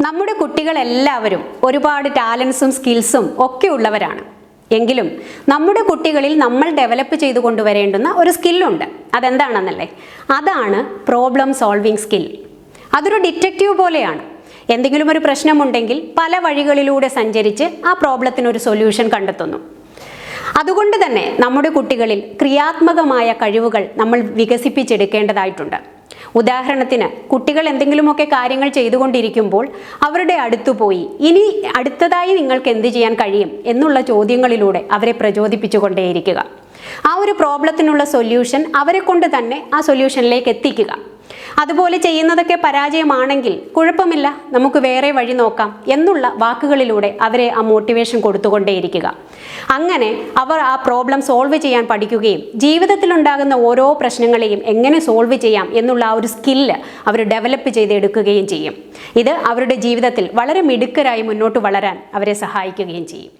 നമ്മുടെ കുട്ടികളെല്ലാവരും ഒരുപാട് ടാലൻസും സ്കിൽസും ഒക്കെ ഉള്ളവരാണ്. എങ്കിലും നമ്മുടെ കുട്ടികളിൽ നമ്മൾ ഡെവലപ്പ് ചെയ്തു കൊണ്ടുവരേണ്ടുന്ന ഒരു സ്കില്ലുണ്ട്. അതെന്താണെന്നല്ലേ? അതാണ് പ്രോബ്ലം സോൾവിങ് സ്കിൽ. അതൊരു ഡിറ്റക്റ്റീവ് പോലെയാണ്. എന്തെങ്കിലും ഒരു പ്രശ്നമുണ്ടെങ്കിൽ പല വഴികളിലൂടെ സഞ്ചരിച്ച് ആ പ്രോബ്ലത്തിനൊരു സൊല്യൂഷൻ കണ്ടെത്തുന്നു. അതുകൊണ്ട് തന്നെ നമ്മുടെ കുട്ടികളിൽ ക്രിയാത്മകമായ കഴിവുകൾ നമ്മൾ വികസിപ്പിച്ചെടുക്കേണ്ടതായിട്ടുണ്ട്. ഉദാഹരണത്തിന്, കുട്ടികൾ എന്തെങ്കിലുമൊക്കെ കാര്യങ്ങൾ ചെയ്തുകൊണ്ടിരിക്കുമ്പോൾ അവരുടെ അടുത്തു പോയി ഇനി അടുത്തതായി നിങ്ങൾക്ക് എന്ത് ചെയ്യാൻ കഴിയും എന്നുള്ള ചോദ്യങ്ങളിലൂടെ അവരെ പ്രചോദിപ്പിച്ചുകൊണ്ടേയിരിക്കുക. ആ ഒരു പ്രോബ്ലത്തിനുള്ള സൊല്യൂഷൻ അവരെ കൊണ്ട് തന്നെ ആ സൊല്യൂഷനിലേക്ക് എത്തിക്കുക. അതുപോലെ ചെയ്യുന്നതൊക്കെ പരാജയമാണെങ്കിൽ കുഴപ്പമില്ല, നമുക്ക് വേറെ വഴി നോക്കാം എന്നുള്ള വാക്കുകളിലൂടെ അവരെ ആ മോട്ടിവേഷൻ കൊടുത്തുകൊണ്ടേയിരിക്കുക. അങ്ങനെ അവർ ആ പ്രോബ്ലം സോൾവ് ചെയ്യാൻ പഠിക്കുകയും ജീവിതത്തിലുണ്ടാകുന്ന ഓരോ പ്രശ്നങ്ങളെയും എങ്ങനെ സോൾവ് ചെയ്യാം എന്നുള്ള ആ ഒരു സ്കില്ല് അവർ ഡെവലപ്പ് ചെയ്തെടുക്കുകയും ചെയ്യും. ഇത് അവരുടെ ജീവിതത്തിൽ വളരെ മിടുക്കരായി മുന്നോട്ട് വളരാൻ അവരെ സഹായിക്കുകയും ചെയ്യും.